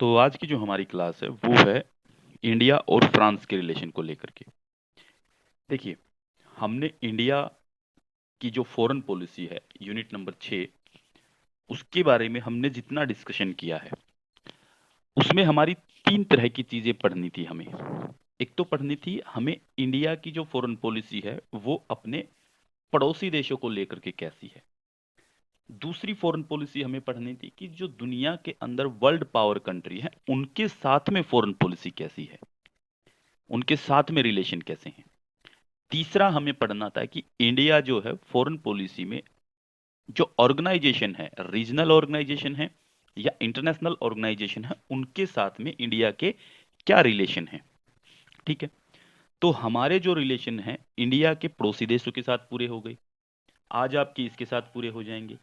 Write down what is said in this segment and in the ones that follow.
तो आज की जो हमारी क्लास है वो है इंडिया और फ्रांस के रिलेशन को लेकर के। देखिए, हमने इंडिया की जो फॉरेन पॉलिसी है यूनिट नंबर 6, उसके बारे में हमने जितना डिस्कशन किया है उसमें हमारी तीन तरह की चीजें पढ़नी थी हमें। एक तो पढ़नी थी हमें इंडिया की जो फॉरेन पॉलिसी है वो अपने पड़ोसी देशों को लेकर के कैसी है। दूसरी फॉरेन पॉलिसी हमें पढ़नी थी कि जो दुनिया के अंदर वर्ल्ड पावर कंट्री है उनके साथ में फॉरेन पॉलिसी कैसी है, उनके साथ में रिलेशन कैसे हैं। तीसरा हमें पढ़ना था कि इंडिया जो है फॉरेन पॉलिसी में जो ऑर्गेनाइजेशन है, रीजनल ऑर्गेनाइजेशन है या इंटरनेशनल ऑर्गेनाइजेशन है, उनके साथ में इंडिया के क्या रिलेशन है। ठीक है, तो हमारे जो रिलेशन है इंडिया के पड़ोसी देशों के साथ पूरे हो गए, आज आपके इसके साथ पूरे हो जाएंगे।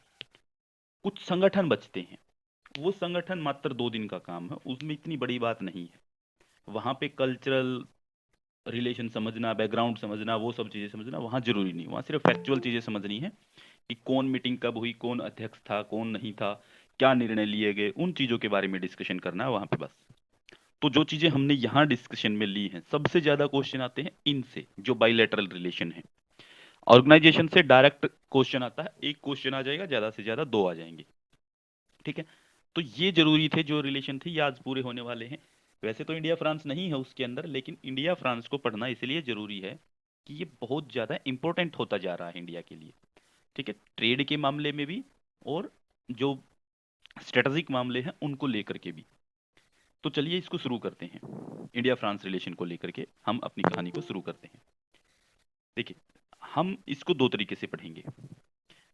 कुछ संगठन बचते हैं, वो संगठन मात्र 2 दिन का काम है, उसमें इतनी बड़ी बात नहीं है। वहां पे कल्चरल रिलेशन समझना, बैकग्राउंड समझना, वो सब चीजें समझना वहां जरूरी नहीं, वहां सिर्फ फैक्चुअल चीजें समझनी है कि कौन मीटिंग कब हुई, कौन अध्यक्ष था, कौन नहीं था, क्या निर्णय लिए गए, उन चीजों के बारे में डिस्कशन करना है वहां पे बस। तो जो चीजें हमने यहाँ डिस्कशन में ली हैं, सबसे ज्यादा क्वेश्चन आते हैं इनसे, जो बाइलेटरल रिलेशन है। ऑर्गेनाइजेशन से डायरेक्ट क्वेश्चन आता है, एक क्वेश्चन आ जाएगा, ज्यादा से ज्यादा दो आ जाएंगे। ठीक है, तो ये जरूरी थे जो रिलेशन थे, ये आज पूरे होने वाले हैं। वैसे तो इंडिया फ्रांस नहीं है उसके अंदर, लेकिन इंडिया फ्रांस को पढ़ना इसलिए जरूरी है कि ये बहुत ज्यादा इंपॉर्टेंट होता जा रहा है इंडिया के लिए। ठीक है, ट्रेड के मामले में भी और जो स्ट्रेटेजिक मामले हैं उनको लेकर के भी। तो चलिए इसको शुरू करते हैं, इंडिया फ्रांस रिलेशन को लेकर के हम अपनी कहानी को शुरू करते हैं। देखिए, हम इसको दो तरीके से पढ़ेंगे।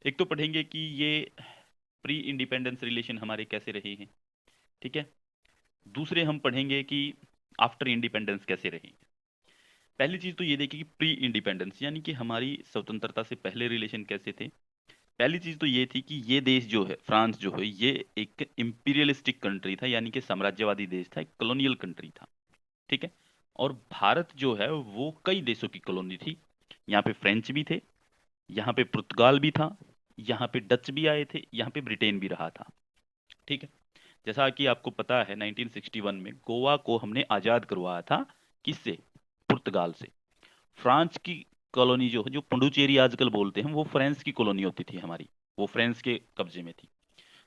एक तो पढ़ेंगे कि ये प्री इंडिपेंडेंस रिलेशन हमारे कैसे रहे हैं। ठीक है, दूसरे हम पढ़ेंगे कि आफ्टर इंडिपेंडेंस कैसे रहे। पहली चीज तो ये देखिए कि प्री इंडिपेंडेंस यानी कि हमारी स्वतंत्रता से पहले रिलेशन कैसे थे। पहली चीज तो ये थी कि ये देश जो है, फ्रांस जो है, ये एक इंपीरियलिस्टिक कंट्री था, यानी कि साम्राज्यवादी देश था, एक कॉलोनियल कंट्री था। ठीक है, और भारत जो है वो कई देशों की कॉलोनी थी। यहाँ पे फ्रेंच भी थे, यहाँ पे पुर्तगाल भी था, यहाँ पे डच भी आए थे, यहाँ पे ब्रिटेन भी रहा था। ठीक है, जैसा कि आपको पता है 1961 में गोवा को हमने आजाद करवाया था, किससे? पुर्तगाल से। फ्रांस की कॉलोनी जो है, जो पुडुचेरी आजकल बोलते हैं, वो फ्रांस की कॉलोनी होती थी हमारी, वो फ्रांस के कब्जे में थी।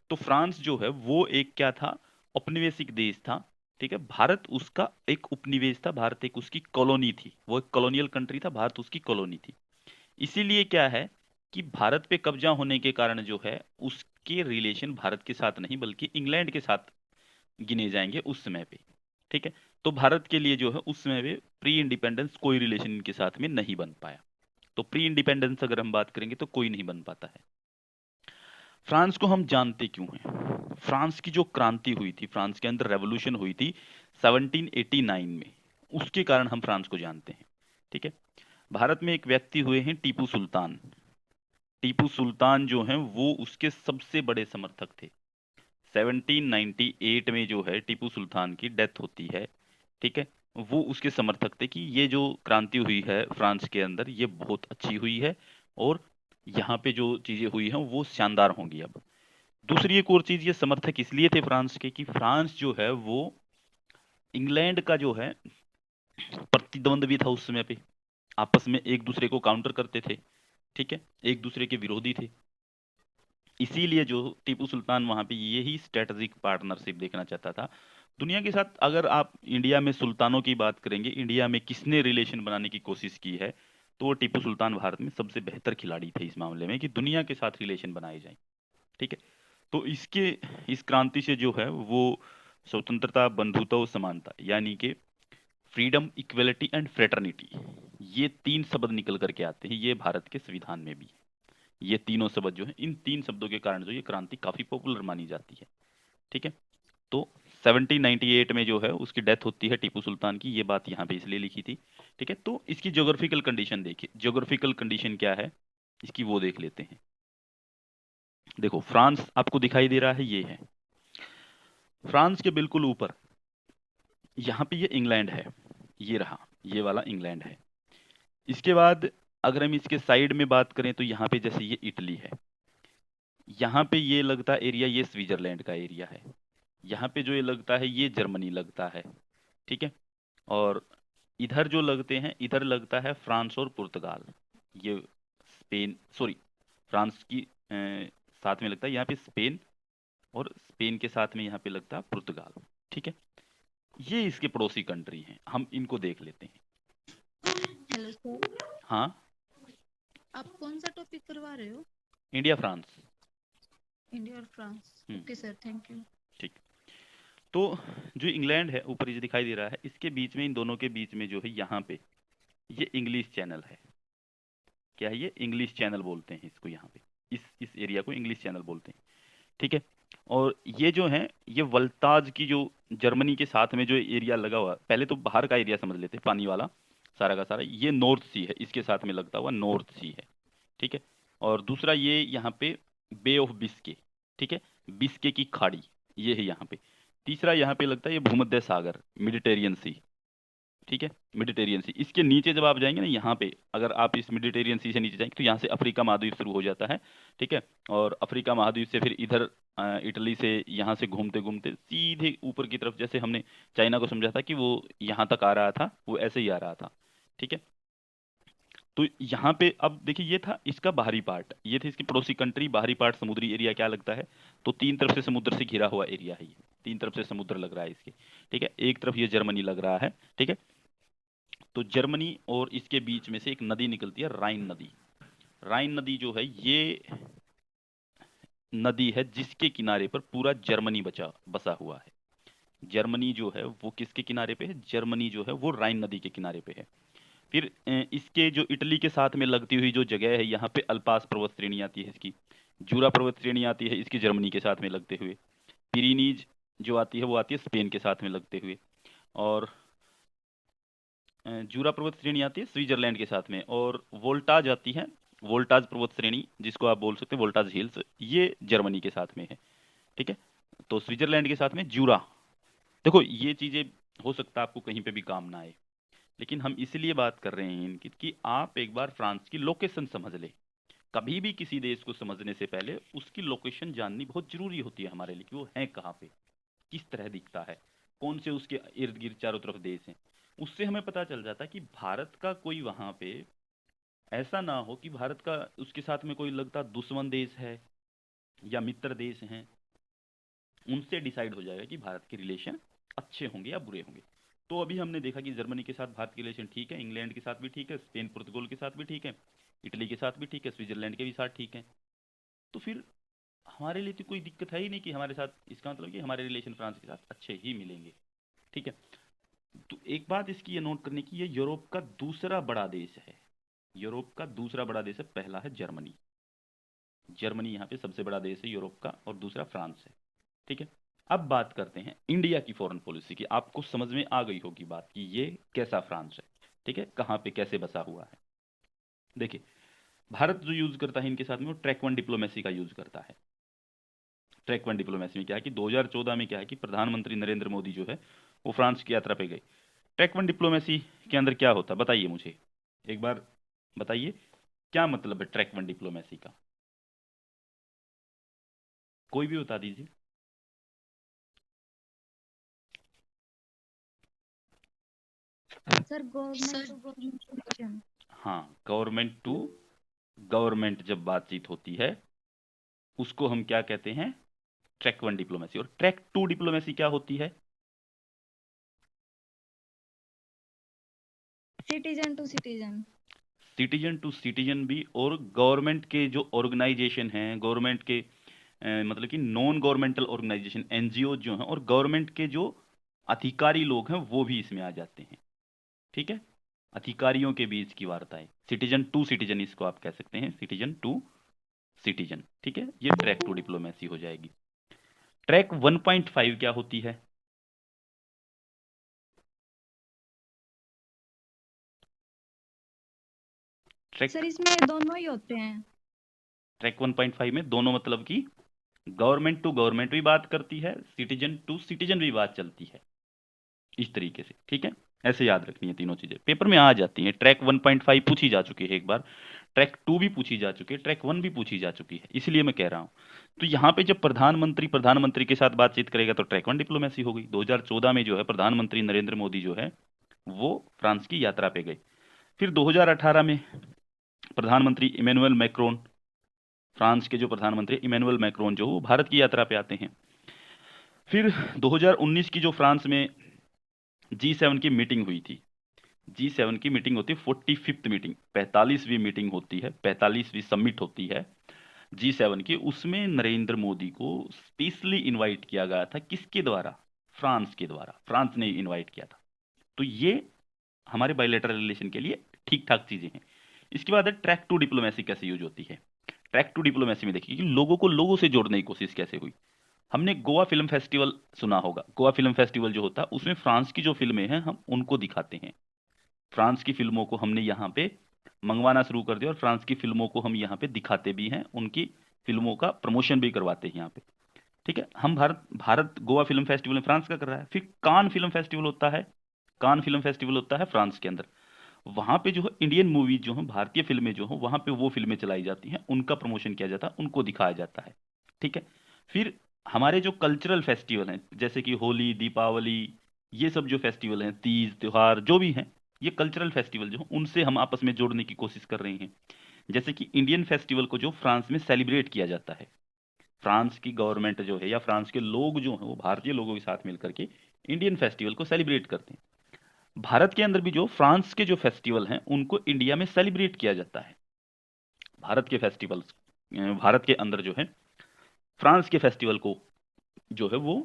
तो फ्रांस जो है वो एक क्या था, औपनिवेशिक देश था। ठीक है, भारत उसका एक उपनिवेश था, भारत एक उसकी कॉलोनी थी, वो एक कॉलोनियल कंट्री था, भारत उसकी कॉलोनी थी। इसीलिए क्या है कि भारत पे कब्जा होने के कारण जो है उसके रिलेशन भारत के साथ नहीं बल्कि इंग्लैंड के साथ गिने जाएंगे उस समय पे। ठीक है, तो भारत के लिए जो है उस समय पे प्री इंडिपेंडेंस कोई रिलेशन इनके साथ में नहीं बन पाया। तो प्री इंडिपेंडेंस अगर हम बात करेंगे तो कोई नहीं बन पाता है। फ्रांस को हम जानते क्यों हैं? फ्रांस की जो क्रांति हुई थी, फ्रांस के अंदर रेवोल्यूशन हुई थी 1789 में, उसके कारण हम फ्रांस को जानते हैं। ठीक है, भारत में एक व्यक्ति हुए हैं टीपू सुल्तान। टीपू सुल्तान जो हैं वो उसके सबसे बड़े समर्थक थे। 1798 में जो है टीपू सुल्तान की डेथ होती है। ठीक है, वो उसके समर्थक थे कि ये जो क्रांति हुई है फ्रांस के अंदर ये बहुत अच्छी हुई है, और यहाँ पे जो चीजें हुई हैं वो शानदार होंगी अब। दूसरी एक और चीज, ये समर्थक इसलिए थे फ्रांस के कि फ्रांस जो है वो इंग्लैंड का जो है प्रतिद्वंद भी था उस समय पे, आपस में एक दूसरे को काउंटर करते थे। ठीक है, एक दूसरे के विरोधी थे। इसीलिए जो टीपू सुल्तान वहां पे यही स्ट्रेटेजिक पार्टनरशिप देखना चाहता था दुनिया के साथ। अगर आप इंडिया में सुल्तानों की बात करेंगे, इंडिया में किसने रिलेशन बनाने की कोशिश की है, तो वो टीपू सुल्तान भारत में सबसे बेहतर खिलाड़ी थे इस मामले में कि दुनिया के साथ रिलेशन बनाए जाए। ठीक है, तो इसके इस क्रांति से जो है वो स्वतंत्रता, बंधुत्व और समानता, यानी कि फ्रीडम, इक्वलिटी एंड फ्रेटर्निटी, ये तीन शब्द निकल करके आते हैं, ये भारत के संविधान में भी। ये तीनों शब्द जो है, इन तीन शब्दों के कारण जो ये क्रांति काफी पॉपुलर मानी जाती है। ठीक है, तो 1798 में जो है उसकी डेथ होती है टीपू सुल्तान की, ये बात यहाँ पे इसलिए लिखी थी। ठीक है, तो इसकी ज्योग्राफिकल कंडीशन देखिए, ज्योग्राफिकल कंडीशन क्या है इसकी वो देख लेते हैं। देखो, फ्रांस आपको दिखाई दे रहा है, ये है फ्रांस के बिल्कुल ऊपर, यहाँ पे ये इंग्लैंड है, ये रहा, ये वाला इंग्लैंड है। इसके बाद अगर हम इसके साइड में बात करें तो यहाँ पे जैसे ये इटली है, यहाँ पे ये लगता एरिया ये स्विट्जरलैंड का एरिया है, यहाँ पे जो ये लगता है ये जर्मनी लगता है, ठीक है। और इधर जो लगते हैं, इधर लगता है फ्रांस और पुर्तगाल। ये स्पेन, सॉरी, फ्रांस की साथ में लगता है यहाँ पे स्पेन, और स्पेन के साथ में यहाँ पे लगता है पुर्तगाल, ठीक है। ये इसके पड़ोसी कंट्री हैं, हम इनको देख लेते हैं। हेलो सर, हाँ, आप कौन सा टॉपिक करवा रहे हो? India France. इंडिया और France. Okay sir, thank you. ठीक। तो जो इंग्लैंड है ऊपर ये दिखाई दे रहा है, इसके बीच में, इन दोनों के बीच में जो है यहाँ पे ये इंग्लिश चैनल है। क्या है ये? इंग्लिश चैनल बोलते हैं इसको, यहाँ पे इस एरिया को इंग्लिश चैनल बोलते हैं, ठीक है। और ये जो है, ये वल्ताज की जो जर्मनी के साथ में जो एरिया लगा हुआ, पहले तो बाहर का एरिया समझ लेते हैं, पानी वाला सारा का सारा, ये नॉर्थ सी है, इसके साथ में लगता हुआ नॉर्थ सी है, ठीक है। और दूसरा ये यहाँ पे बे ऑफ बिस्के, ठीक है, बिस्के की खाड़ी, ये है यहाँ पे। तीसरा यहाँ पे लगता है ये भूमध्य सागर, मेडिटेरियन सी, ठीक है, मेडिटेरियन सी। इसके नीचे जब आप जाएंगे ना, यहाँ पे अगर आप इस मेडिटेरियन सी से नीचे जाएंगे तो यहाँ से अफ्रीका महाद्वीप शुरू हो जाता है, ठीक है। और अफ्रीका महाद्वीप से फिर इधर इटली से यहाँ से घूमते घूमते सीधे ऊपर की तरफ, जैसे हमने चाइना को समझा था कि वो यहाँ तक आ रहा था, वो ऐसे ही आ रहा था, ठीक है। तो यहाँ पे अब देखिए, ये था इसका बाहरी पार्ट, ये थी इसकी पड़ोसी कंट्री, बाहरी पार्ट समुद्री एरिया क्या लगता है, तो तीन तरफ से समुद्र से घिरा हुआ एरिया है ये, तीन तरफ से समुद्र लग रहा है इसके, ठीक है। एक तरफ ये जर्मनी लग रहा है, ठीक है। तो जर्मनी और इसके बीच में से एक नदी निकलती है, राइन नदी। राइन नदी जो है ये नदी है जिसके किनारे पर पूरा जर्मनी बचा बसा हुआ है। जर्मनी जो है वो किसके किनारे पे है? जर्मनी जो है वो राइन नदी के किनारे पे है। फिर इसके जो इटली के साथ में लगती हुई जो जगह है, यहाँ पे अल्पास पर्वत श्रेणी आती है इसकी, जूरा पर्वत श्रेणी आती है इसकी जर्मनी के साथ में लगते हुए, पिरीनीज जो आती है वो आती है स्पेन के साथ में लगते हुए, और जूरा पर्वत श्रेणी आती है स्विट्जरलैंड के साथ में, और वोल्टाज आती है, वोल्टाज पर्वत श्रेणी जिसको आप बोल सकते हैं वोल्टाज हिल्स, ये जर्मनी के साथ में है, ठीक है। तो स्विट्जरलैंड के साथ में जूरा। देखो ये चीजें हो सकता है आपको कहीं पे भी काम ना आए, लेकिन हम इसलिए बात कर रहे हैं इनकी कि आप एक बार फ्रांस की लोकेशन समझ ले। कभी भी किसी देश को समझने से पहले उसकी लोकेशन जाननी बहुत जरूरी होती है हमारे लिए, कि वो है कहाँ पे, किस तरह दिखता है, कौन से उसके इर्द गिर्द चारों तरफ देश हैं। उससे हमें पता चल जाता है कि भारत का कोई वहां पे ऐसा ना हो कि भारत का उसके साथ में कोई लगता दुश्मन देश है या मित्र देश हैं। उनसे डिसाइड हो जाएगा कि भारत के रिलेशन अच्छे होंगे या बुरे होंगे। तो अभी हमने देखा कि जर्मनी के साथ भारत के रिलेशन ठीक है, इंग्लैंड के साथ भी ठीक है, स्पेन पुर्तगाल के साथ भी ठीक है, इटली के साथ भी ठीक है, स्विट्जरलैंड के भी साथ ठीक है। तो फिर हमारे लिए तो कोई दिक्कत है ही नहीं कि हमारे साथ, इसका मतलब कि हमारे रिलेशन फ्रांस के साथ अच्छे ही मिलेंगे, ठीक है। तो एक बात इसकी ये नोट करने की, ये यूरोप का दूसरा बड़ा देश है। यूरोप का दूसरा बड़ा देश है, पहला है जर्मनी। जर्मनी यहाँ पे सबसे बड़ा देश है यूरोप का, और दूसरा फ्रांस है, ठीक है। अब बात करते हैं इंडिया की फॉरेन पॉलिसी की। आपको समझ में आ गई होगी बात कि ये कैसा फ्रांस है, ठीक है, कहाँ पे कैसे बसा हुआ है। देखिए, भारत जो यूज करता है इनके साथ में, वो ट्रैक वन डिप्लोमेसी का यूज करता है। ट्रैक वन डिप्लोमेसी में क्या है कि 2014 में क्या है कि प्रधानमंत्री नरेंद्र मोदी जो है वो फ्रांस की यात्रा पे गए। ट्रैक वन डिप्लोमेसी के अंदर क्या होता है बताइए मुझे, एक बार बताइए, क्या मतलब है ट्रैक वन डिप्लोमेसी का? कोई भी बता दीजिए। Sir, government to government relation. हाँ, गवर्नमेंट टू गवर्नमेंट जब बातचीत होती है उसको हम क्या कहते हैं? Track one diplomacy. और ट्रैक टू डिप्लोमेसी क्या होती है? Citizen to citizen. Citizen to citizen भी, और गवर्नमेंट के जो ऑर्गेनाइजेशन हैं, गवर्नमेंट के मतलब कि नॉन गवर्नमेंटल ऑर्गेनाइजेशन, एनजीओ जो हैं, और गवर्नमेंट के जो अधिकारी लोग हैं वो भी इसमें आ जाते हैं, ठीक है। अधिकारियों के बीच की वार्ताएं, सिटीजन टू सिटीजन इसको आप कह सकते हैं, सिटीजन टू सिटीजन, ठीक है। ये ट्रैक टू डिप्लोमेसी हो जाएगी। ट्रैक 1.5 क्या होती है? ट्रैक सर, इसमें दोनों ही होते हैं। ट्रैक 1.5 में दोनों, मतलब कि गवर्नमेंट टू गवर्नमेंट भी बात करती है, सिटीजन टू सिटीजन भी बात चलती है, इस तरीके से, ठीक है। ऐसे याद रखनी है तीनों चीजें, पेपर में आ जाती हैं। ट्रैक 1.5 पूछी जा चुकी है एक बार। ट्रैक 2 भी पूछी जा चुकी है, ट्रैक 1 भी पूछी जा चुकी है, इसलिए मैं कह रहा हूँ। तो यहाँ पे जब प्रधानमंत्री के साथ बातचीत करेगा तो ट्रैक 1 डिप्लोमेसी हो गई। 2014 में जो है प्रधानमंत्री नरेंद्र मोदी जो है वो फ्रांस की यात्रा पे गए। फिर 2018 में प्रधानमंत्री इमैनुअल मैक्रोन, फ्रांस के जो प्रधानमंत्री इमैनुअल मैक्रोन जो वो भारत की यात्रा पे आते हैं। फिर 2019 की जो फ्रांस में G7 की मीटिंग हुई थी, G7 की मीटिंग होती है 45th मीटिंग, 45वीं मीटिंग होती है, 45वीं समिट होती है G7 की। उसमें नरेंद्र मोदी को स्पेशली इनवाइट किया गया था, किसके द्वारा? फ्रांस के द्वारा, फ्रांस ने इनवाइट किया था। तो ये हमारे बायलैटरल रिलेशन के लिए ठीक ठाक चीजें हैं। इसके बाद है ट्रैक 2 डिप्लोमेसी कैसे यूज होती है। ट्रैक 2 डिप्लोमेसी में देखिए कि लोगों को लोगों से जोड़ने की कोशिश कैसे हुई। हमने गोवा फिल्म फेस्टिवल सुना होगा। गोवा फिल्म फेस्टिवल जो होता है उसमें फ्रांस की जो फिल्में हैं हम उनको दिखाते हैं। फ्रांस की फिल्मों को हमने यहाँ पे मंगवाना शुरू कर दिया और फ्रांस की फिल्मों को हम यहाँ पे दिखाते भी हैं, उनकी फिल्मों का प्रमोशन भी करवाते हैं यहाँ पे। ठीक है, हम Bharat Bharat Goa film festival France का कर रहा है। फिर कान फिल्म फेस्टिवल होता है, कान फिल्म फेस्टिवल होता है फ्रांस के अंदर। वहां पे जो है इंडियन मूवीज जो है, भारतीय फिल्में जो है वहां पे वो फिल्में चलाई जाती हैं, उनका प्रमोशन किया जाता है, उनको दिखाया जाता है। ठीक है। फिर हमारे जो कल्चरल फेस्टिवल हैं जैसे कि होली, दीपावली, ये सब जो फेस्टिवल हैं, तीज त्योहार जो भी हैं, ये कल्चरल फेस्टिवल जो हैं उनसे हम आपस में जोड़ने की कोशिश कर रहे हैं। जैसे कि इंडियन फेस्टिवल को जो फ्रांस में सेलिब्रेट किया जाता है, फ्रांस की गवर्नमेंट जो है या फ्रांस के लोग जो हैं वो भारतीय लोगों के साथ मिलकर के इंडियन फेस्टिवल को सेलिब्रेट करते हैं। भारत के अंदर भी जो फ्रांस के जो फेस्टिवल हैं उनको इंडिया में सेलिब्रेट किया जाता है। भारत के फेस्टिवल्स, भारत के अंदर जो है फ्रांस के फेस्टिवल को जो है वो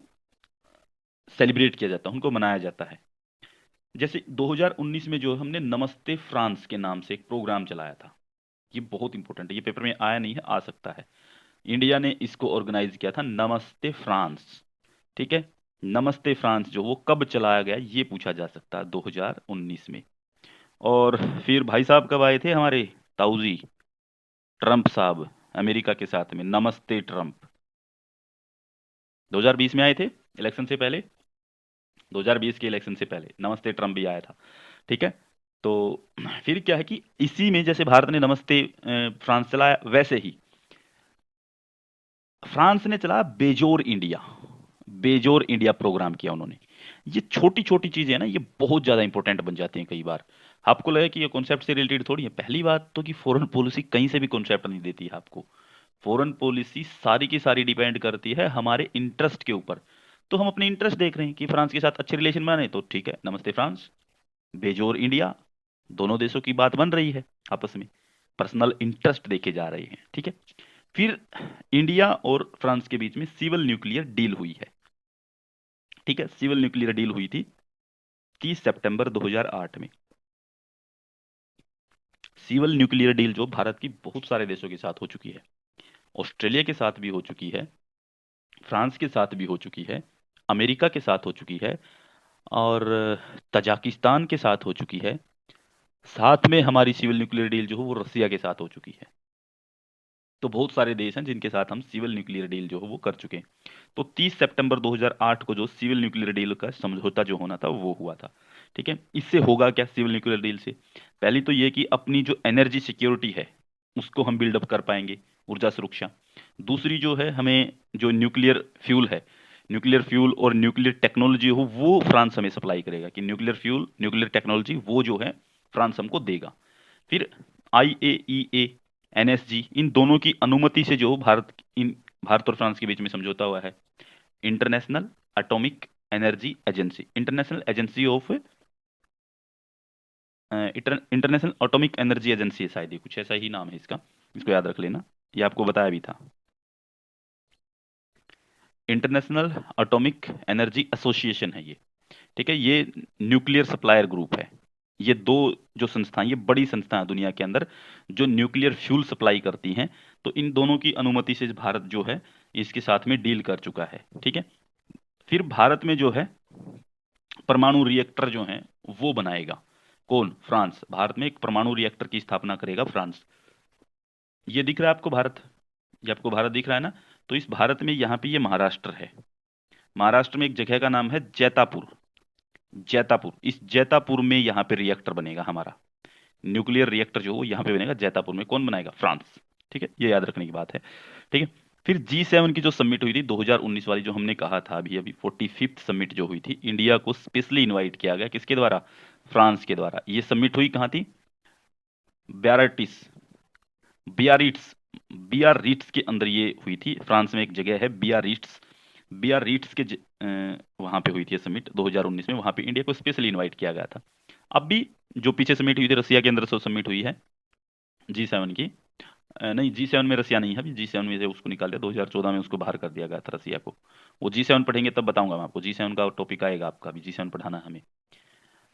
सेलिब्रेट किया जाता है, उनको मनाया जाता है। जैसे 2019 में जो हमने नमस्ते फ्रांस के नाम से एक प्रोग्राम चलाया था। ये बहुत इंपॉर्टेंट है, ये पेपर में आया नहीं है, आ सकता है। इंडिया ने इसको ऑर्गेनाइज किया था, नमस्ते फ्रांस। ठीक है, नमस्ते फ्रांस जो वो कब चलाया गया ये पूछा जा सकता है 2019 में। और फिर भाई साहब कब आए थे हमारे ताऊजी ट्रंप साहब अमेरिका के साथ में, नमस्ते ट्रंप 2020 में आए थे, इलेक्शन से पहले, 2020 के इलेक्शन से पहले नमस्ते ट्रंप भी आया था। ठीक है। तो फिर क्या है कि इसी में जैसे भारत ने नमस्ते फ्रांस चलाया, वैसे ही फ्रांस ने चलाया बेजोर इंडिया, बेजोर इंडिया प्रोग्राम किया उन्होंने। ये छोटी छोटी चीजें हैं ना, ये बहुत ज्यादा इंपॉर्टेंट बन जाती हैं कई बार। आपको लगे कि ये कॉन्सेप्ट से रिलेटेड थोड़ी है। पहली बात तो कि फॉरेन पॉलिसी कहीं से भी कॉन्सेप्ट नहीं देती है आपको। फॉरेन पॉलिसी सारी की सारी डिपेंड करती है हमारे इंटरेस्ट के ऊपर। तो हम अपने इंटरेस्ट देख रहे हैं कि फ्रांस के साथ अच्छे रिलेशन बनाने, तो ठीक है, नमस्ते फ्रांस, बेजोर इंडिया, दोनों देशों की बात बन रही है आपस में, पर्सनल इंटरेस्ट देखे जा रहे हैं। ठीक है। फिर इंडिया और फ्रांस के बीच में सिविल न्यूक्लियर डील हुई है। ठीक है, सिविल न्यूक्लियर डील हुई थी 30 सितंबर 2008 में। सिविल न्यूक्लियर डील जो भारत की बहुत सारे देशों के साथ हो चुकी है, ऑस्ट्रेलिया के साथ भी हो चुकी है, फ्रांस के साथ भी हो चुकी है, अमेरिका के साथ हो चुकी है, और तजाकिस्तान के साथ हो चुकी है। साथ में हमारी सिविल न्यूक्लियर डील जो है वो रसिया के साथ हो चुकी है। तो बहुत सारे देश हैं जिनके साथ हम सिविल न्यूक्लियर डील जो है वो कर चुके हैं। तो 30 सितंबर 2008 को जो सिविल न्यूक्लियर डील का समझौता जो होना था वो हुआ था। ठीक है, इससे होगा क्या सिविल न्यूक्लियर डील से? पहली तो ये कि अपनी जो एनर्जी सिक्योरिटी है उसको हम बिल्डअप कर पाएंगे, ऊर्जा सुरक्षा। दूसरी जो है, हमें जो न्यूक्लियर फ्यूल है, न्यूक्लियर फ्यूल और न्यूक्लियर टेक्नोलॉजी हो वो फ्रांस हमें सप्लाई करेगा, कि न्यूक्लियर फ्यूल न्यूक्लियर टेक्नोलॉजी वो जो है फ्रांस हमको देगा। फिर IAEA, NSG, इन दोनों की अनुमति से जो भारत और फ्रांस के बीच में समझौता हुआ है। International atomic energy agency, international agency of international atomic energy agency है शायद, ये कुछ ऐसा ही नाम है इसका, इसको याद रख लेना, ये आपको बताया भी था। इंटरनेशनल एटॉमिक एनर्जी एसोसिएशन है ये। ठीक है, ये न्यूक्लियर सप्लायर ग्रुप है। ये दो जो संस्थाएं, ये बड़ी संस्थाएं दुनिया के अंदर जो न्यूक्लियर फ्यूल सप्लाई करती हैं। तो इन दोनों की अनुमति से भारत जो है इसके साथ में डील कर चुका है। ठीक है। फिर भारत में जो है परमाणु रिएक्टर जो है वो बनाएगा कौन? फ्रांस। भारत में एक परमाणु रिएक्टर की स्थापना करेगा फ्रांस। ये दिख रहा है आपको भारत? ये आपको भारत दिख रहा है ना? तो इस भारत में यहाँ पे ये महाराष्ट्र है। महाराष्ट्र में एक जगह का नाम है जैतापुर। जैतापुर, इस जैतापुर में यहाँ पे रिएक्टर बनेगा हमारा। न्यूक्लियर रिएक्टर जो यहाँ पे बनेगा जैतापुर में, कौन बनाएगा? फ्रांस। ठीक है, ये याद रखने की बात है। ठीक है, फिर G7 की जो समिट हुई थी 2019 वाली, जो हमने कहा था अभी अभी 45th समिट जो हुई थी, इंडिया को स्पेशली इनवाइट किया गया, किसके द्वारा? फ्रांस के द्वारा। ये समिट हुई कहाँ थी? ब्यारिटिस, बियारिट्स, बियारिट्स के अंदर ये हुई थी। फ्रांस में एक जगह है बियारिट्स, बियारिट्स के वहां पे हुई थी समिट 2019 में। वहां पे इंडिया को स्पेशली इनवाइट किया गया था। अब भी जो पीछे समिट हुई थी रसिया के अंदर, सो समिट हुई है G7 की। नहीं, G7 में रसिया नहीं है अभी, G7 में से उसको निकाल दिया, 2014 में उसको बाहर कर दिया गया था रसिया को। वो G7 पढ़ेंगे तब बताऊंगा मैं आपको, G7 का टॉपिक आएगा आपका, अभी G7 पढ़ाना है हमें।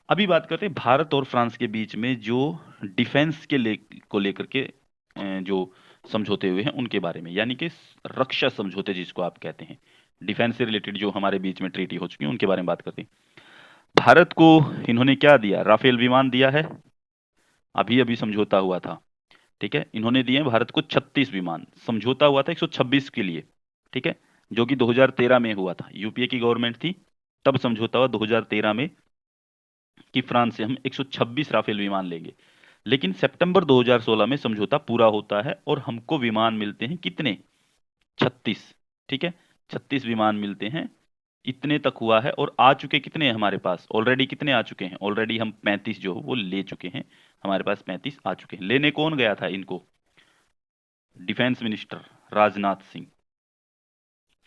अभी बात करते हैं भारत और फ्रांस के बीच में जो डिफेंस को लेकर के जो समझौते हुए हैं उनके बारे में, यानी कि रक्षा समझौते जिसको आप कहते हैं, डिफेंस से रिलेटेड जो हमारे बीच में ट्रीटी हो चुकी है उनके बारे में बात करते हैं। भारत को इन्होंने क्या दिया? राफेल विमान दिया है, अभी अभी समझौता हुआ था। ठीक है, इन्होंने दिए हैं भारत को 36 विमान, समझौता हुआ था 126 के लिए। ठीक है, जो कि 2013 में हुआ था, यूपीए की गवर्नमेंट थी तब समझौता हुआ 2013 में कि फ्रांस से हम 126 राफेल विमान लेंगे। लेकिन सितंबर 2016 में समझौता पूरा होता है और हमको विमान मिलते हैं कितने? 36। ठीक है, 36 विमान मिलते हैं, इतने तक हुआ है। और आ चुके कितने हैं हमारे पास? ऑलरेडी कितने आ चुके हैं? ऑलरेडी हम 35 जो वो ले चुके हैं, हमारे पास 35 आ चुके हैं। लेने कौन गया था इनको? Defence minister Rajnath Singh.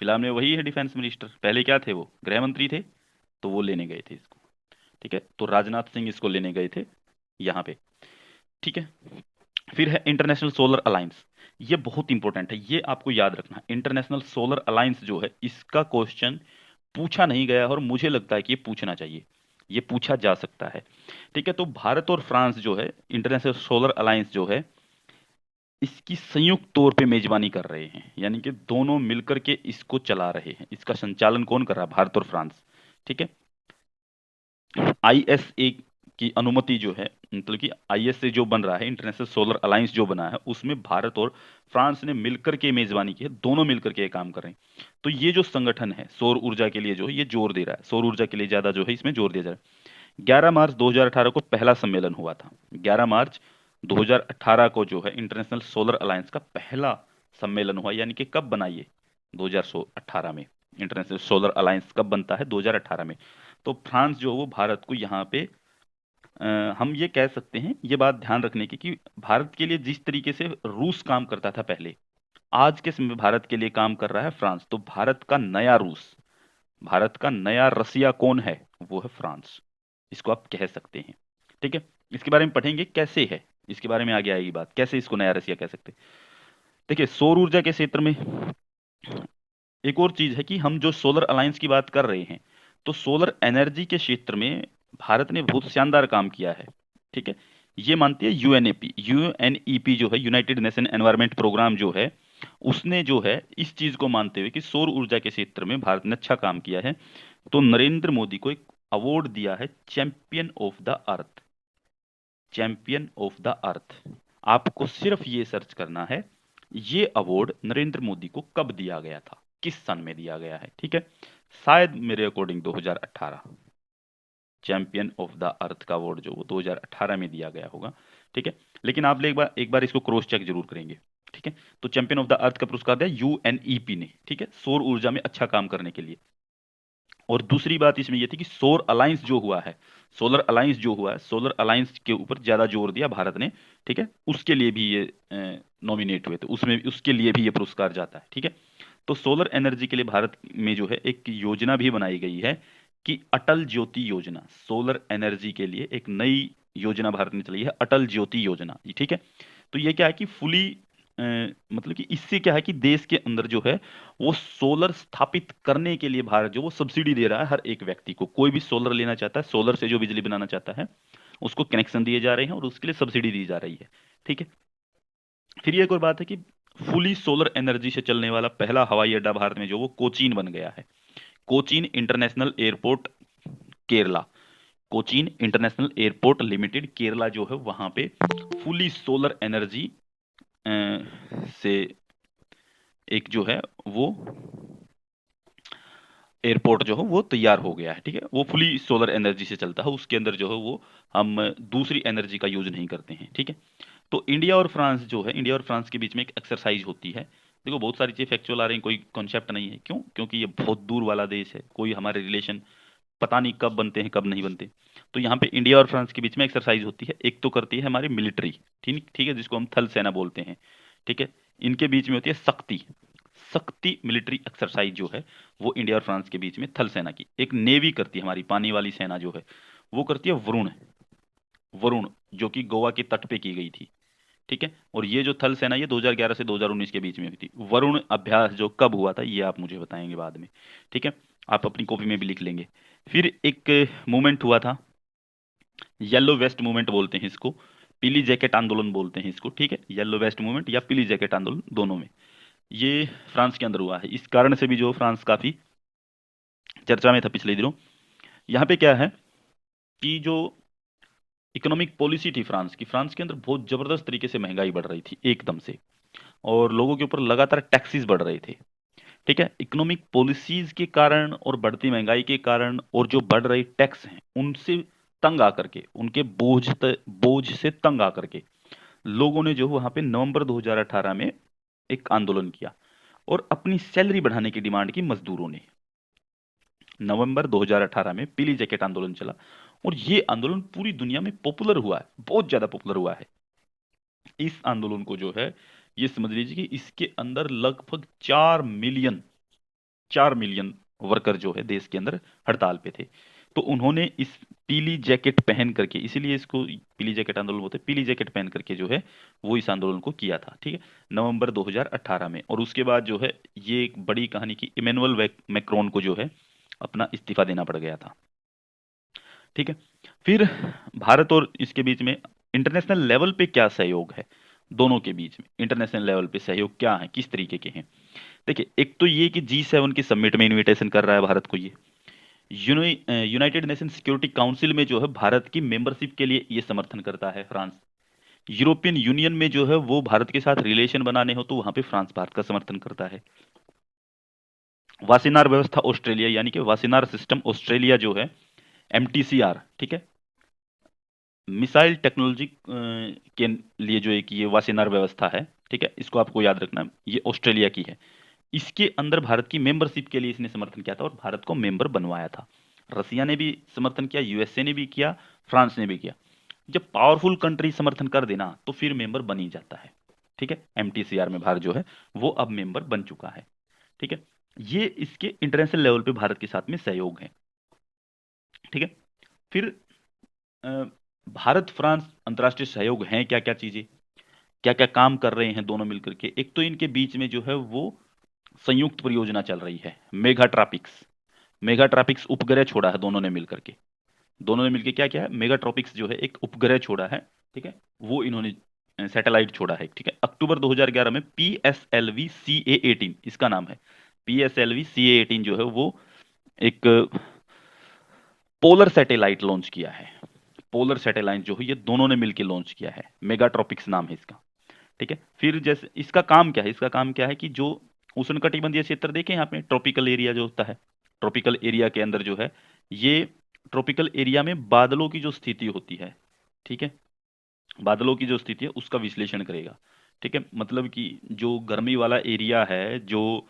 फिलहाल में वही है डिफेंस मिनिस्टर, पहले क्या थे? वो गृह मंत्री थे, तो वो लेने गए थे इसको। ठीक है, तो राजनाथ सिंह इसको लेने गए थे यहाँ पे। ठीक है, फिर है इंटरनेशनल सोलर अलायंस। ये बहुत इंपॉर्टेंट है, ये आपको याद रखना है। इंटरनेशनल सोलर अलायंस जो है, इसका क्वेश्चन पूछा नहीं गया है और मुझे लगता है कि ये पूछना चाहिए, ये पूछा जा सकता है। ठीक है, तो भारत और फ्रांस जो है इंटरनेशनल सोलर अलायंस जो है, इसकी संयुक्त तौर पे मेजबानी कर रहे हैं, यानी कि दोनों मिलकर के इसको चला रहे हैं। इसका संचालन कौन कर रहा है? भारत और फ्रांस। ठीक है, आईएसए की अनुमति जो है, मतलब कि आईएसए जो बन रहा है, इंटरनेशनल सोलर अलायंस जो बना है, उसमें भारत और फ्रांस ने मिलकर के मेजबानी की है, दोनों मिलकर के ये काम कर रहे हैं। तो ये जो संगठन है सौर ऊर्जा के लिए जो है, ये जोर दे रहा है, सौर ऊर्जा के लिए ज्यादा जो है इसमें जोर दिया जा रहा है। 11 मार्च 2018 को पहला सम्मेलन हुआ था। 11 मार्च 2018 को जो है इंटरनेशनल सोलर अलायंस का पहला सम्मेलन हुआ, यानी कि कब बना ये? 2018 में। इंटरनेशनल सोलर अलायंस कब बनता है? 2018 में। तो फ्रांस जो है वो भारत को यहाँ पे हम ये कह सकते हैं, ये बात ध्यान रखने की, कि भारत के लिए जिस तरीके से रूस काम करता था पहले, आज के समय में भारत के लिए काम कर रहा है फ्रांस। तो भारत का नया रूस, भारत का नया रसिया कौन है? वो है फ्रांस, इसको आप कह सकते हैं। ठीक है, इसके बारे में पढ़ेंगे कैसे है, इसके बारे में आगे आएगी बात, कैसे इसको नया रसिया कह सकते हैं। देखिए, सौर ऊर्जा के क्षेत्र में एक और चीज है कि हम जो सोलर अलायंस की बात कर रहे हैं, तो सोलर एनर्जी के क्षेत्र में भारत ने बहुत शानदार काम किया है। ठीक है, ये मानती है यूएनएपी, यूएनईपी जो है, यूनाइटेड नेशन एनवायरनमेंट प्रोग्राम जो है, उसने जो है इस चीज को मानते हुए कि सौर ऊर्जा के क्षेत्र में भारत ने अच्छा काम किया है, तो नरेंद्र मोदी को एक अवार्ड दिया है, champion of the earth, champion of the earth. आपको सिर्फ ये सर्च करना है, ये अवार्ड नरेंद्र मोदी को कब दिया गया था, किस सन में दिया गया है। ठीक है, शायद मेरे according 2018, champion of the earth का अवार्ड जो वो 2018 में दिया गया होगा। ठीक है, लेकिन आप एक बार इसको क्रॉस चेक जरूर करेंगे। ठीक है, तो चैंपियन ऑफ द अर्थ का पुरस्कार दिया यूएनईपी ने, ठीक है, सौर ऊर्जा में अच्छा काम करने के लिए। और दूसरी बात इसमें यह थी कि सौर अलायंस जो हुआ है, सोलर अलायंस जो हुआ है, सोलर अलायंस के ऊपर ज्यादा जोर दिया भारत ने। ठीक है, उसके लिए भी ये नॉमिनेट हुए थे, उसमें उसके लिए भी ये पुरस्कार जाता है। ठीक है, तो सोलर एनर्जी के लिए भारत में जो है एक योजना भी बनाई गई है कि अटल ज्योति योजना, सोलर एनर्जी के लिए एक नई योजना भारत ने चलाई है, अटल ज्योति योजना। ठीक है, तो ये क्या है कि फुली मतलब कि इससे क्या है कि देश के अंदर जो है वो सोलर स्थापित करने के लिए भारत जो वो सब्सिडी दे रहा है हर एक व्यक्ति को। कोई भी सोलर लेना चाहता है, सोलर से जो बिजली बनाना चाहता है, उसको कनेक्शन दिए जा रहे हैं और उसके लिए सब्सिडी दी जा रही है। ठीक है, फिर ये एक और बात है कि फुली सोलर एनर्जी से चलने वाला पहला हवाई अड्डा भारत में जो वो कोचीन बन गया है, Cochin international airport, Kerala, Cochin international airport limited Kerala जो है, वहां पे फुली सोलर एनर्जी से एक जो है वो एयरपोर्ट जो है वो तैयार हो गया है, ठीक है। वो फुली सोलर एनर्जी से चलता है, उसके अंदर जो है वो हम दूसरी एनर्जी का यूज नहीं करते हैं, ठीक है। तो इंडिया और फ्रांस जो है, इंडिया और फ्रांस के बीच में एक एक्सरसाइज होती है। देखो बहुत सारी चीज़ फैक्चुअल आ रही हैं, कोई कॉन्सेप्ट नहीं है, क्यों? क्योंकि ये बहुत दूर वाला देश है, कोई हमारे रिलेशन पता नहीं कब बनते हैं कब नहीं बनते। तो यहाँ पे इंडिया और फ्रांस के बीच में एक्सरसाइज होती है। एक तो करती है हमारी मिलिट्री, ठीक ठीक है, जिसको हम थल सेना बोलते हैं, ठीक है। इनके बीच में होती है शक्ति, शक्ति मिलिट्री एक्सरसाइज जो है वो इंडिया और फ्रांस के बीच में थल सेना की। एक नेवी करती है हमारी पानी वाली सेना जो है, वो करती है वरुण, वरुण जो कि गोवा के तट पे की गई थी, ठीक है। और ये जो थल सेना ये 2011 से 2019 के बीच में हुई थी। वरुण अभ्यास जो कब हुआ था ये आप मुझे बताएंगे बाद में, ठीक है। आप अपनी कॉपी में भी लिख लेंगे। फिर एक मूवमेंट हुआ था, येलो वेस्ट मूवमेंट बोलते हैं इसको, पीली जैकेट आंदोलन बोलते हैं इसको, ठीक है। येलो वेस्ट मूवमेंट या पीली जैकेट आंदोलन दोनों में, ये फ्रांस के अंदर हुआ है। इस कारण से भी जो फ्रांस काफी चर्चा में था पिछले दिनों। यहाँ पे क्या है कि जो इकोनॉमिक पॉलिसी थी फ्रांस की, फ्रांस के अंदर बहुत जबरदस्त तरीके से महंगाई बढ़ रही थी एकदम से, और लोगों के ऊपर लगातार टैक्सेस बढ़ रहे थे, ठीक है। इकोनॉमिक पॉलिसीज के कारण और बढ़ती महंगाई के कारण और जो बढ़ रहे टैक्स हैं उनसे तंग आकर के, उनके बोझ से तंग आकर के लोगों ने जो वहां पे नवंबर 2018 में एक आंदोलन किया और अपनी सैलरी बढ़ाने की डिमांड की मजदूरों ने। नवंबर 2018 में पीली जैकेट आंदोलन चला और ये आंदोलन पूरी दुनिया में पॉपुलर हुआ है, बहुत ज्यादा पॉपुलर हुआ है। इस आंदोलन को जो है, ये समझ लीजिए कि इसके अंदर लगभग 4 मिलियन, 4 मिलियन वर्कर जो है देश के अंदर हड़ताल पे थे। तो उन्होंने इस पीली जैकेट पहन करके, इसीलिए इसको पीली जैकेट आंदोलन बोलते हैं, पीली जैकेट पहन करके जो है वो इस आंदोलन को किया था, ठीक है, नवंबर 2018 में। और उसके बाद जो है ये एक बड़ी कहानी की, इमैनुअल मैक्रोन को जो है अपना इस्तीफा देना पड़ गया था, ठीक है। फिर भारत और इसके बीच में इंटरनेशनल लेवल पे क्या सहयोग है, दोनों के बीच में इंटरनेशनल लेवल पे सहयोग क्या है, किस तरीके के हैं। देखिए एक तो ये कि G7 की समिट में इनविटेशन कर रहा है भारत को ये, यूनाइटेड नेशन सिक्योरिटी काउंसिल में जो है भारत की मेंबरशिप के लिए ये समर्थन करता है फ्रांस। यूरोपियन यूनियन में जो है वो भारत के साथ रिलेशन बनाने हो तो वहां पे फ्रांस भारत का समर्थन करता है। वासीनार व्यवस्था ऑस्ट्रेलिया, यानी कि वासीनार सिस्टम ऑस्ट्रेलिया जो है, MTCR, ठीक है, मिसाइल टेक्नोलॉजी के लिए जो एक ये वासीनार व्यवस्था है, ठीक है, इसको आपको याद रखना, ये ऑस्ट्रेलिया की है। इसके अंदर भारत की मेंबरशिप के लिए इसने समर्थन किया था और भारत को मेंबर बनवाया था। रसिया ने भी समर्थन किया, यूएसए ने भी किया, फ्रांस ने भी किया। जब पावरफुल कंट्री समर्थन कर देना तो फिर मेंबर बन ही जाता है, ठीक है। MTCR में भारत जो है वो अब मेंबर बन चुका है, ठीक है। ये इसके इंटरनेशनल लेवल पे भारत के साथ में सहयोग है, ठीक है। फिर अ, भारत फ्रांस अंतर्राष्ट्रीय सहयोग है क्या क्या चीजें, क्या क्या काम कर रहे हैं दोनों मिलकर के। एक तो इनके बीच में जो है वो संयुक्त परियोजना चल रही है, मेगा ट्रॉपिक्स। मेगा ट्रॉपिक्स उपग्रह छोड़ा है दोनों ने मिलकर के, दोनों ने मिलकर क्या किया है, मेगा ट्रॉपिक्स जो है एक उपग्रह छोड़ा है, ठीक है। वो इन्होंने सैटेलाइट छोड़ा है, ठीक है। अक्टूबर 2011 में PSLV CA-18 इसका नाम है, PSLV CA-18 जो है वो एक पोलर सैटेलाइट लॉन्च किया है। पोलर सैटेलाइट जो है ये दोनों ने मिलकर लॉन्च किया है, मेगा ट्रॉपिक्स नाम है इसका, ठीक है। फिर जैसे इसका काम क्या है, इसका काम क्या है कि जो उष्णकटिबंधीय क्षेत्र देखें यहाँ पे, ट्रॉपिकल एरिया जो होता है, ट्रॉपिकल एरिया के अंदर जो है ये, ट्रॉपिकल एरिया में बादलों की जो स्थिति होती है, ठीक है, बादलों की जो स्थिति है उसका विश्लेषण करेगा, ठीक है। मतलब कि जो गर्मी वाला एरिया है, जो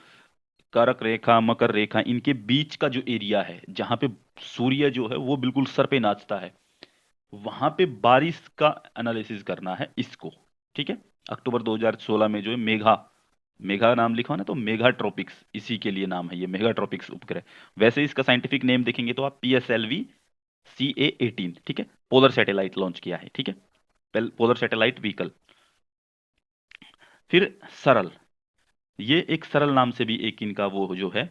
कर्क रेखा मकर रेखा इनके बीच का जो एरिया है जहां पे सूर्य जो है वो बिल्कुल सर पे नाचता है, वहां पे बारिश का एनालिसिस करना है इसको, ठीक है। अक्टूबर 2016 में जो है मेघा, मेघा नाम लिखा हो ना तो मेघा ट्रॉपिक्स इसी के लिए नाम है, ये मेघा ट्रॉपिक्स उपग्रह। वैसे इसका साइंटिफिक नेम देखेंगे तो आप PSLV CA-18, ठीक है, पोलर सैटेलाइट लॉन्च किया है, ठीक है, पोलर सैटेलाइट व्हीकल। फिर सरल, ये एक सरल नाम से भी एक इनका वो जो है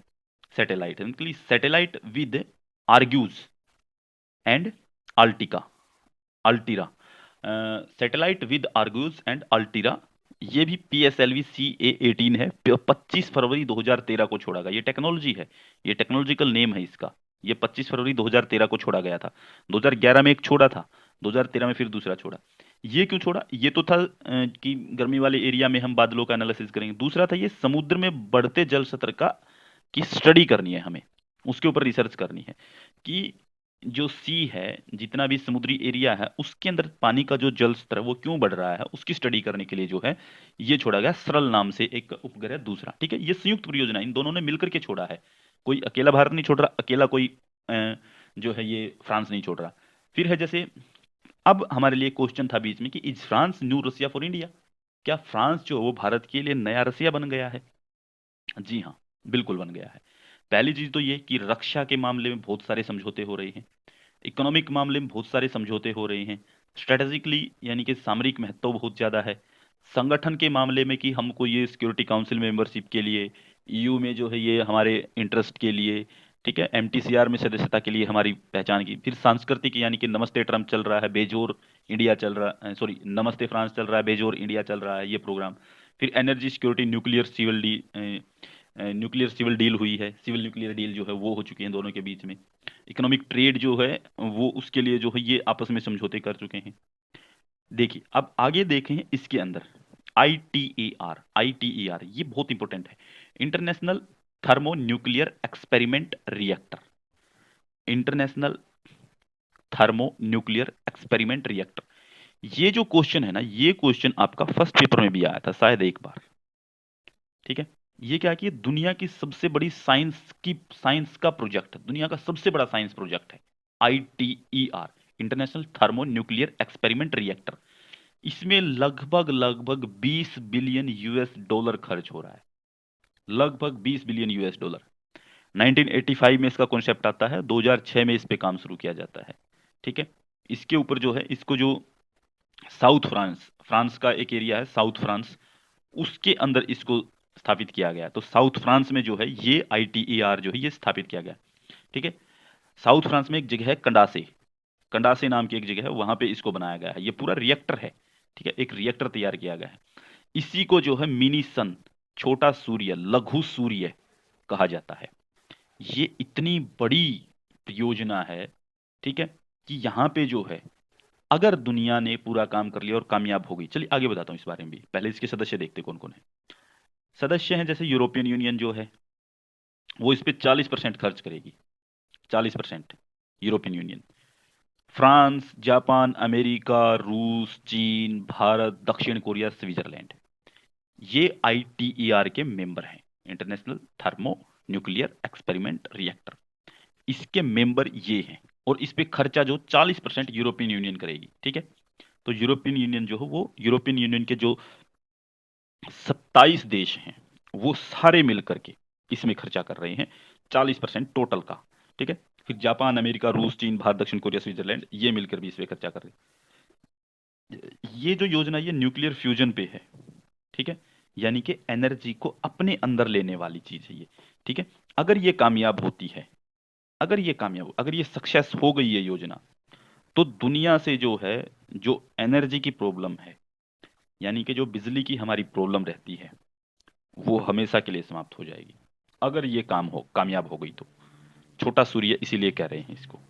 सैटेलाइट है, मतलब satellite with Argos and AltiKa, Altira, satellite with Argos and Altira. ये भी PSLV CA-18 है, 25 फरवरी 2013 को छोड़ा गया, ये टेक्नोलॉजी है, ये टेक्नोलॉजिकल नेम है इसका। ये 25 फरवरी 2013 को छोड़ा गया था, 2011 में एक छोड़ा था, 2013 में फिर दूसरा छोड़ा। ये क्यों छोड़ा, ये तो था कि गर्मी वाले एरिया में हम बादलों का एनालिसिस करेंगे, दूसरा था ये समुद्र में बढ़ते जल स्तर का की स्टडी करनी है हमें, उसके ऊपर रिसर्च करनी है कि जो सी है, जितना भी समुद्री एरिया है, उसके अंदर पानी का जो जल स्तर है वो क्यों बढ़ रहा है, उसकी स्टडी करने के लिए जो है ये छोड़ा गया सरल नाम से एक उपग्रह दूसरा। ठीक है, ये संयुक्त परियोजना इन दोनों ने मिलकर के छोड़ा है, कोई अकेला भारत नहीं छोड़ रहा, अकेला कोई जो है ये फ्रांस नहीं छोड़ रहा। फिर है जैसे, अब हमारे लिए क्वेश्चन था बीच में कि is France new Russia for India, क्या फ्रांस जो है वो भारत के लिए नया रसिया बन गया है? जी हाँ, बिल्कुल बन गया है। पहली चीज तो ये कि रक्षा के मामले में बहुत सारे समझौते हो रहे हैं, इकोनॉमिक मामले में बहुत सारे समझौते हो रहे हैं, स्ट्रेटेजिकली यानी कि सामरिक महत्व बहुत ज्यादा है, संगठन के मामले में कि हमको ये सिक्योरिटी काउंसिल मेंबरशिप के लिए, ईयू में जो है ये हमारे इंटरेस्ट के लिए, ठीक है, एमटीसीआर में सदस्यता के लिए हमारी पहचान की। फिर सांस्कृतिक यानी कि नमस्ते ट्रम्प चल रहा है, बेजोर इंडिया चल रहा है, सॉरी नमस्ते फ्रांस चल रहा है, बेजोर इंडिया चल रहा है ये प्रोग्राम। फिर energy security, nuclear civil deal हुई है, सिविल न्यूक्लियर डील जो है वो हो चुकी है दोनों के बीच में। इकोनॉमिक ट्रेड जो है वो उसके लिए जो है ये आपस में समझौते कर चुके हैं। देखिए अब आगे देखें इसके अंदर, आईटीईआर ये बहुत इंपॉर्टेंट है, international thermo nuclear experiment reactor. International thermo nuclear experiment reactor, ये जो क्वेश्चन है ना, ये क्वेश्चन आपका फर्स्ट पेपर में भी आया था शायद एक बार। ठीक है, ये क्या कि दुनिया की सबसे बड़ी साइंस का प्रोजेक्ट, दुनिया का सबसे बड़ा साइंस प्रोजेक्ट है ITER, international thermo nuclear experiment reactor. इसमें लगभग लगभग 20 बिलियन यूएस डॉलर खर्च हो रहा है, लगभग 20 बिलियन यूएस डॉलर। 1985 में इसका कॉन्सेप्ट आता है, 2006 में इस पे काम शुरू किया जाता है। ठीक है, इसके ऊपर जो है इसको जो साउथ फ्रांस, फ्रांस का एक एरिया है साउथ फ्रांस, उसके अंदर इसको स्थापित किया गया। तो साउथ फ्रांस में जो है ये आईटीईआर जो है ये स्थापित किया गया। ठीक है, साउथ फ्रांस में एक जगह है कंडासे, कंडासे नाम की एक जगह है, वहां पे इसको बनाया गया है, ये पूरा रिएक्टर है। ठीक है, एक रिएक्टर तैयार किया गया है। इसी को जो है मिनी सन, छोटा सूर्य, लघु सूर्य कहा जाता है। ये इतनी बड़ी योजना है, ठीक है, कि यहाँ पे जो है अगर दुनिया ने पूरा काम कर लिया और कामयाब हो गई, चलिए आगे बताता हूँ इस बारे में भी, पहले इसके सदस्य देखते कौन कौन है। सदस्य हैं जैसे यूरोपियन यूनियन जो है वो इस पे 40% खर्च करेगी, 40% European union. France, Japan, America, रूस, चीन, भारत, दक्षिण कोरिया, स्विट्जरलैंड, ये आईटीईआर के मेंबर हैं, international thermo nuclear experiment reactor, इसके मेंबर ये हैं। और इस पे खर्चा जो 40% यूरोपियन यूनियन करेगी। ठीक है, तो यूरोपियन यूनियन जो है वो, यूरोपियन यूनियन के जो 27 देश हैं वो सारे मिलकर के इसमें खर्चा कर रहे हैं 40% टोटल का। ठीक है, फिर जापान, अमेरिका, रूस, चीन, भारत, दक्षिण कोरिया, स्विट्जरलैंड ये मिलकर भी इस पे खर्चा कर रहे हैं। ये जो योजना ये न्यूक्लियर फ्यूजन पे है। ठीक है, यानी कि एनर्जी को अपने अंदर लेने वाली चीज है ये। ठीक है, अगर ये कामयाब होती है, अगर ये सक्सेस हो गई ये योजना, तो दुनिया से जो है, जो एनर्जी की प्रॉब्लम है, यानी कि जो बिजली की हमारी प्रॉब्लम रहती है, वो हमेशा के लिए समाप्त हो जाएगी, अगर ये काम हो कामयाब हो गई तो। छोटा सूर्य इसीलिए कह रहे हैं इसको।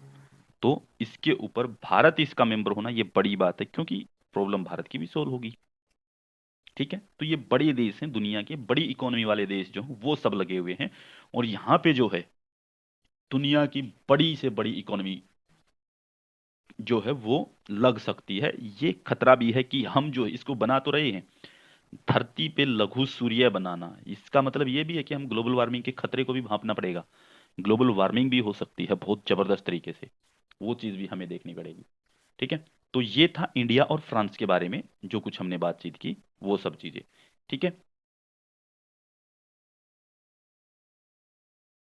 तो इसके ऊपर भारत इसका मेंबर होना ये बड़ी बात है, क्योंकि प्रॉब्लम भारत की भी सोल्व होगी। ठीक है, तो ये बड़े देश हैं, दुनिया के बड़ी इकोनॉमी वाले देश जो हैं वो सब लगे हुए हैं, और यहाँ पे जो है दुनिया की बड़ी से बड़ी इकोनॉमी जो है वो लग सकती है। ये खतरा भी है कि हम जो इसको बना तो रहे हैं, धरती पे लघु सूर्य बनाना, इसका मतलब ये भी है कि हम ग्लोबल वार्मिंग के खतरे को भी भांपना पड़ेगा। ग्लोबल वार्मिंग भी हो सकती है बहुत जबरदस्त तरीके से, वो चीज भी हमें देखनी पड़ेगी। ठीक है, तो ये था इंडिया और फ्रांस के बारे में जो कुछ हमने बातचीत की, वो सब चीजें। ठीक है,